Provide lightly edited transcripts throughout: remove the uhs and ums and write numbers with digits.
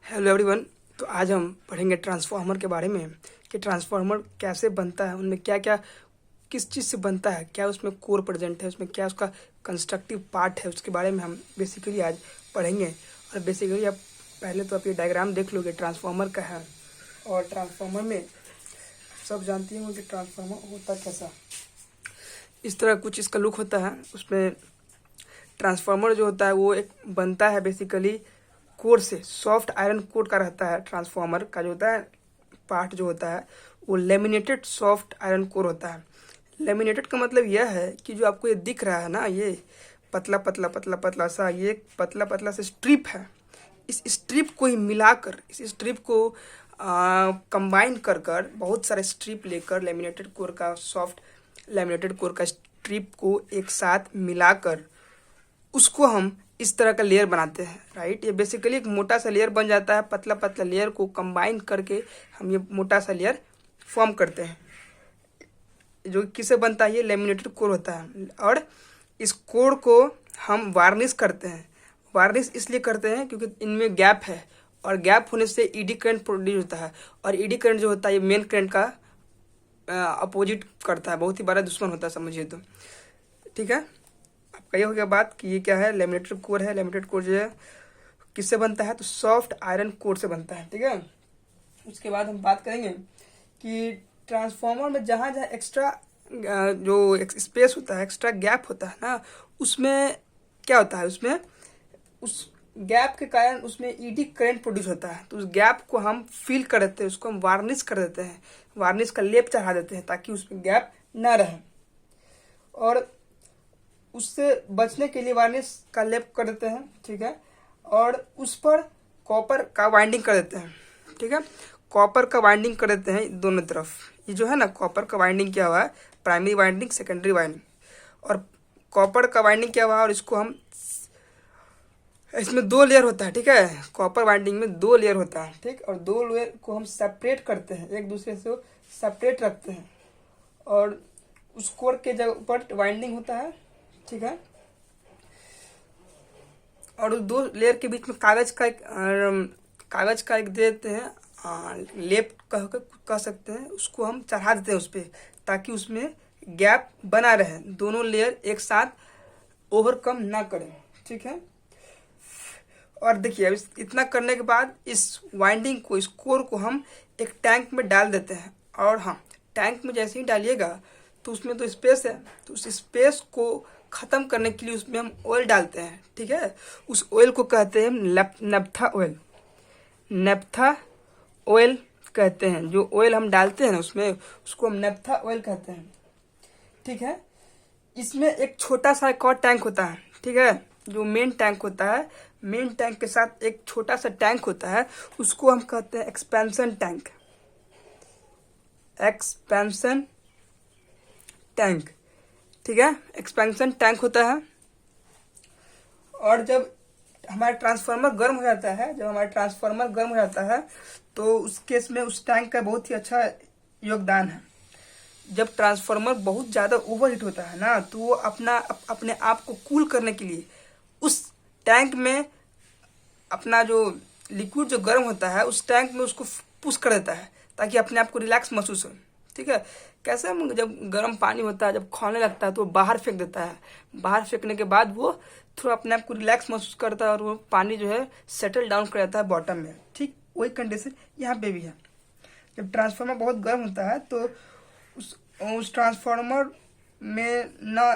Hello everyone. तो आज हम पढ़ेंगे ट्रांसफार्मर के बारे में कि ट्रांसफार्मर कैसे बनता है, उनमें क्या क्या किस चीज़ से बनता है, क्या उसमें कोर प्रेजेंट है, उसमें क्या उसका कंस्ट्रक्टिव पार्ट है, उसके बारे में हम बेसिकली आज पढ़ेंगे। और बेसिकली आप पहले तो आप ये डायग्राम देख लोगे ट्रांसफार्मर का है। और ट्रांसफार्मर में सब जानती होंगे कि ट्रांसफार्मर होता कैसा, इस तरह कुछ इसका लुक होता है। उसमें ट्रांसफार्मर जो होता है वो एक बनता है बेसिकली कोर से, सॉफ्ट आयरन कोर का रहता है। ट्रांसफार्मर का जो होता है पार्ट जो होता है वो लेमिनेटेड सॉफ्ट आयरन कोर होता है। लेमिनेटेड का मतलब यह है कि जो आपको ये दिख रहा है ना, ये पतला पतला पतला पतला सा ये पतला पतला सा स्ट्रिप है। इस स्ट्रिप को ही मिलाकर, इस स्ट्रिप को कंबाइन कर कर बहुत सारे स्ट्रिप लेकर लेमिनेटेड कोर का, सॉफ्ट लेमिनेटेड कोर का स्ट्रिप को एक साथ मिलाकर उसको हम इस तरह का लेयर बनाते हैं। राइट, ये बेसिकली एक मोटा सा लेयर बन जाता है। पतला पतला लेयर को कंबाइन करके हम ये मोटा सा लेयर फॉर्म करते हैं, जो किससे बनता है, ये लेमिनेटेड कोर होता है। और इस कोर को हम वार्निश करते हैं। वार्निश इसलिए करते हैं क्योंकि इनमें गैप है, और गैप होने से ईडी करंट प्रोड्यूस होता है। और ईडी करंट जो होता है ये मेन करंट का अपोजिट करता है, बहुत ही बड़ा दुश्मन होता है समझिए तो। ठीक है, आपका ये हो गया बात कि ये क्या है, लेमिनेटेड कोर है। लेमिनेटेड कोर जो है किससे बनता है, तो सॉफ्ट आयरन कोर से बनता है। ठीक है, उसके बाद हम बात करेंगे कि ट्रांसफार्मर में जहाँ जहाँ एक्स्ट्रा जो स्पेस होता है, एक्स्ट्रा गैप होता है ना, उसमें क्या होता है, उसमें उस गैप के कारण उसमें ईडी करंट प्रोड्यूस होता है। तो उस गैप को हम फिल कर देते हैं, उसको हम वार्निश कर देते हैं, वार्निश का लेप चढ़ा देते हैं ताकि उसमें गैप ना रहे। और उससे बचने के लिए वार्निश का लेप कर देते हैं। ठीक है, और उस पर कॉपर का वाइंडिंग कर देते हैं। ठीक है, कॉपर का वाइंडिंग कर देते हैं दोनों तरफ। ये जो है ना, कॉपर का वाइंडिंग क्या हुआ है, प्राइमरी वाइंडिंग, सेकेंडरी वाइंडिंग। और कॉपर का वाइंडिंग क्या हुआ है, और इसको हम, इसमें दो लेयर होता है। ठीक है, कॉपर वाइंडिंग में दो लेयर होता है। ठीक, और दो लेयर को हम सेपरेट करते हैं, एक दूसरे से सेपरेट रखते हैं। और उस कोर के जगह पर वाइंडिंग होता है। ठीक है, और उस दो लेयर के बीच में कागज का एक दे देते हैं, लेप कह सकते हैं, उसको हम चढ़ा देते हैं उस पर, ताकि उसमें गैप बना रहे, दोनों लेयर एक साथ ओवरकम ना करें। ठीक है, और देखिए अब इतना करने के बाद इस वाइंडिंग को, इस कोर को हम एक टैंक में डाल देते हैं। और हाँ, टैंक में जैसे ही डालिएगा तो उसमें तो स्पेस है, तो उस स्पेस को ख़त्म करने के लिए उसमें हम ऑयल डालते हैं। ठीक है, उस ऑयल को कहते हैं नप्था ऑयल। नप्था ऑयल कहते हैं, जो ऑयल हम डालते हैं ना उसमें, उसको हम नप्था ऑयल कहते हैं। ठीक है, इसमें एक छोटा सा एक और टैंक होता है। ठीक है, जो मेन टैंक होता है, मेन टैंक के साथ एक छोटा सा टैंक होता है, उसको हम कहते हैं एक्सपेंशन टैंक। एक्सपेंशन टैंक, ठीक है, एक्सपेंशन टैंक होता है। और जब हमारा ट्रांसफार्मर गर्म हो जाता है, तो उस केस में उस टैंक का बहुत ही अच्छा योगदान है। जब ट्रांसफार्मर बहुत ज़्यादा ओवरहीट होता है ना, तो वो अपने आप को कूल करने के लिए उस टैंक में अपना जो लिक्विड जो गर्म होता है उस टैंक में उसको पुश कर देता है, ताकि अपने आप को रिलैक्स महसूस हो। ठीक है, कैसे हम, जब गर्म पानी होता है, जब खौलने लगता है तो वो बाहर फेंक देता है। बाहर फेंकने के बाद वो थोड़ा अपने आप को रिलैक्स महसूस करता है, और वो पानी जो है सेटल डाउन कर जाता है बॉटम में। ठीक, वही कंडीशन यहाँ पे भी है। जब ट्रांसफार्मर बहुत गर्म होता है तो उस ट्रांसफार्मर में ना,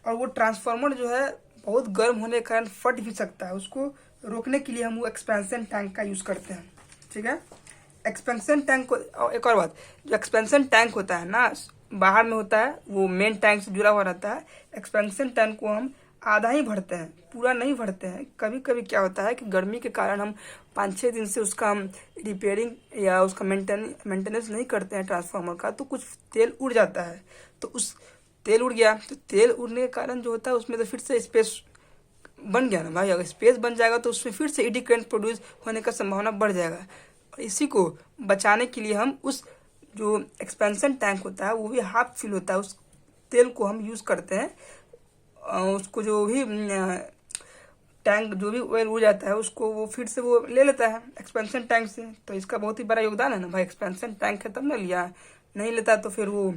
और वो ट्रांसफार्मर जो है बहुत गर्म होने के कारण फट भी सकता है। उसको रोकने के लिए हम वो एक्सपेंशन टैंक का यूज़ करते हैं। ठीक है, एक्सपेंशन टैंक को, और एक और बात, जो एक्सपेंशन टैंक होता है ना, बाहर में होता है, वो मेन टैंक से जुड़ा हुआ रहता है। एक्सपेंशन टैंक को हम आधा ही भरते हैं, पूरा नहीं भरते हैं। कभी कभी क्या होता है कि गर्मी के कारण हम 5-6 दिन से उसका हम रिपेयरिंग या उसका मेंटेनेंस नहीं करते हैं ट्रांसफार्मर का, तो कुछ तेल उड़ जाता है। तो उस तेल उड़ गया, तो तेल उड़ने के कारण जो होता है उसमें तो फिर से स्पेस बन गया ना भाई। अगर स्पेस बन जाएगा तो उसमें फिर से ईडी करंट प्रोड्यूस होने का संभावना बढ़ जाएगा। और इसी को बचाने के लिए हम उस जो एक्सपेंशन टैंक होता है वो भी हाफ फिल होता है, उस तेल को हम यूज़ करते हैं। उसको जो भी टैंक जो भी ऑयल उड़ जाता है उसको वो फिर से वो ले लेता है एक्सपेंशन टैंक से। तो इसका बहुत ही बड़ा योगदान है ना भाई, एक्सपेंशन टैंक है तब ना लिया, नहीं लेता तो फिर वो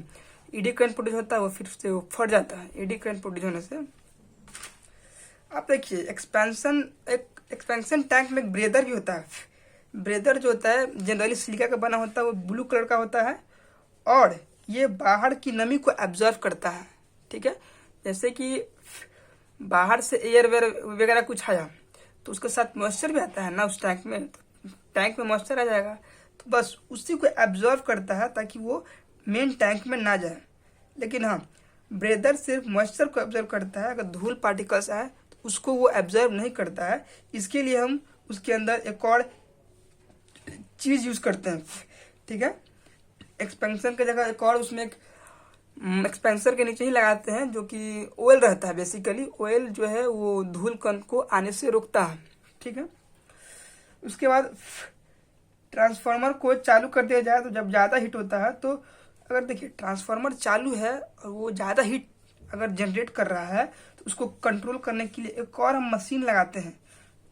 एडी करंट प्रोड्यूस होता है, वो फिर से वो फट जाता है एडी करंट प्रोड्यूस होने से। आप देखिए एक्सपेंशन टैंक में एक ब्रेदर भी होता है। ब्रेदर जो होता है जनरली सिलिका का बना होता है, वो ब्लू कलर का होता है और ये बाहर की नमी को एब्जॉर्व करता है। ठीक है, जैसे कि बाहर से एयर वेयर वगैरह कुछ आया तो उसके साथ मॉइस्चर भी आता है ना उस टैंक में, तो टैंक में मॉइस्चर आ जाएगा, तो बस उसी को एब्जॉर्व करता है ताकि वो मेन टैंक में ना जाए। लेकिन हाँ, ब्रेदर सिर्फ मॉइस्चर को एब्जॉर्व करता है, अगर धूल पार्टिकल्स आए तो उसको वो एब्जॉर्व नहीं करता है। इसके लिए हम उसके अंदर एक और चीज यूज करते हैं। ठीक है, एक्सपेंशन की जगह एक और उसमें एक एक्सपेंसर के नीचे ही लगाते हैं जो कि ऑयल रहता है। बेसिकली ऑयल जो है वो धूल कण को आने से रोकता है। ठीक है, उसके बाद ट्रांसफार्मर को चालू कर दिया जाए तो जब ज़्यादा हीट होता है, तो अगर देखिए ट्रांसफार्मर चालू है और वो ज़्यादा हीट अगर जनरेट कर रहा है तो उसको कंट्रोल करने के लिए एक और हम मशीन लगाते हैं,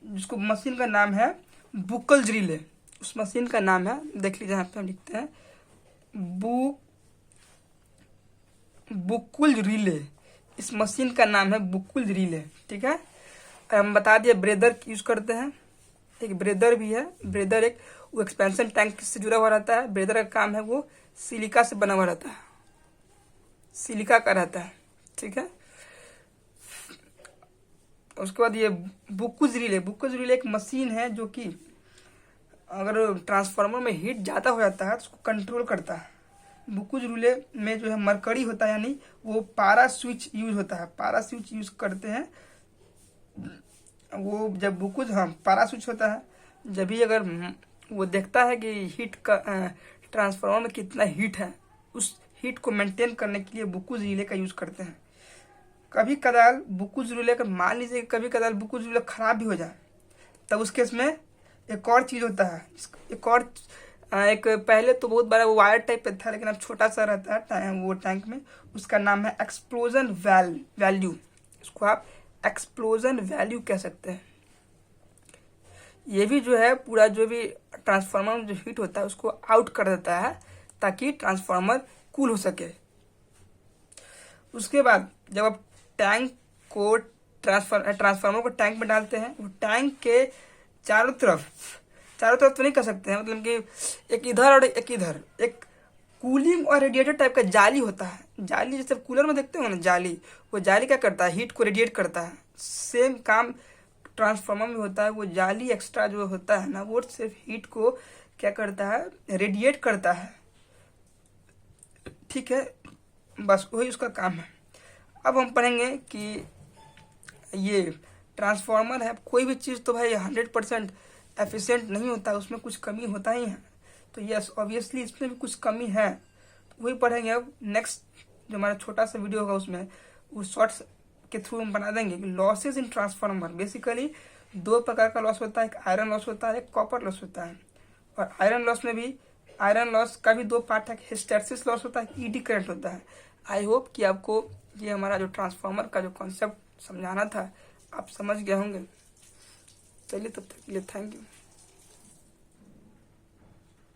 जिसको मशीन का नाम है बुकल्स रिले। उस मशीन का नाम है, देख लीजिए यहाँ पे हम लिखते हैं बुकुल रिले। इस मशीन का नाम है बुकुल रिले। ठीक है, हम बता दिए ब्रेदर यूज करते हैं, एक ब्रेदर भी है। ब्रेदर एक वो एक्सपेंशन टैंक से जुड़ा हुआ रहता है। ब्रेदर का काम है वो सिलिका से बना हुआ रहता है, सिलिका का रहता है। ठीक है, उसके बाद ये बुकुल रिले एक मशीन है जो कि अगर ट्रांसफार्मर में हीट ज़्यादा हो जाता है तो उसको कंट्रोल करता है। बुकुल रिले में जो है मरकरी होता है, यानी वो पारा स्विच यूज होता है, पारा स्विच यूज करते हैं वो। जब बुकुल पारा स्विच होता है, जब भी अगर वो देखता है कि हीट का ट्रांसफार्मर में कितना हीट है, उस हीट को मेंटेन करने के लिए बुकुल रिले का यूज करते हैं। कभी कदाल बुकुल रिले का मान लीजिए कभी कदाल बुकुल रिले खराब भी हो जाए, तब उस केस में एक और चीज होता है, एक पहले तो बहुत बड़ा वो वायर टाइप पे था, लेकिन अब छोटा सा रहता है वो टैंक में। उसका नाम है एक्सप्लोजन वैल्यू। इसको आप एक्सप्लोजन वैल्यू कह सकते हैं। ये भी जो है पूरा जो भी ट्रांसफार्मर में जो हीट होता है उसको आउट कर देता है ताकि ट्रांसफार्मर कूल हो सके। उसके बाद जब आप टैंक को ट्रांसफार्मर को टैंक में डालते हैं, वो टैंक के चारों तरफ तो नहीं कर सकते हैं, मतलब कि एक इधर और एक इधर एक कूलिंग और रेडिएटर टाइप का जाली होता है। जाली जैसे कूलर में देखते हो ना जाली, वो जाली क्या करता है, हीट को रेडिएट करता है। सेम काम ट्रांसफार्मर में होता है। वो जाली एक्स्ट्रा जो होता है ना, वो सिर्फ हीट को क्या करता है, रेडिएट करता है। ठीक है, बस वही उसका काम है। अब हम पढ़ेंगे कि ये ट्रांसफार्मर है, कोई भी चीज़ तो भाई 100% एफिशिएंट नहीं होता, उसमें कुछ कमी होता ही है। तो यस ऑब्वियसली इसमें भी कुछ कमी है, तो वही पढ़ेंगे। अब नेक्स्ट जो हमारा छोटा सा वीडियो होगा उसमें वो शॉर्ट्स के थ्रू हम बना देंगे कि लॉसेज इन ट्रांसफार्मर। बेसिकली दो प्रकार का लॉस होता है, एक आयरन लॉस होता है, एक कॉपर लॉस होता है। और आयरन लॉस में भी आयरन लॉस का भी दो पार्ट है, हिस्टैरिसीस लॉस होता है, ईडी करंट होता है। आई होप कि आपको ये हमारा जो ट्रांसफार्मर का जो कॉन्सेप्ट समझाना था आप समझ गए होंगे। चलिए तब तक के लिए थैंक यू।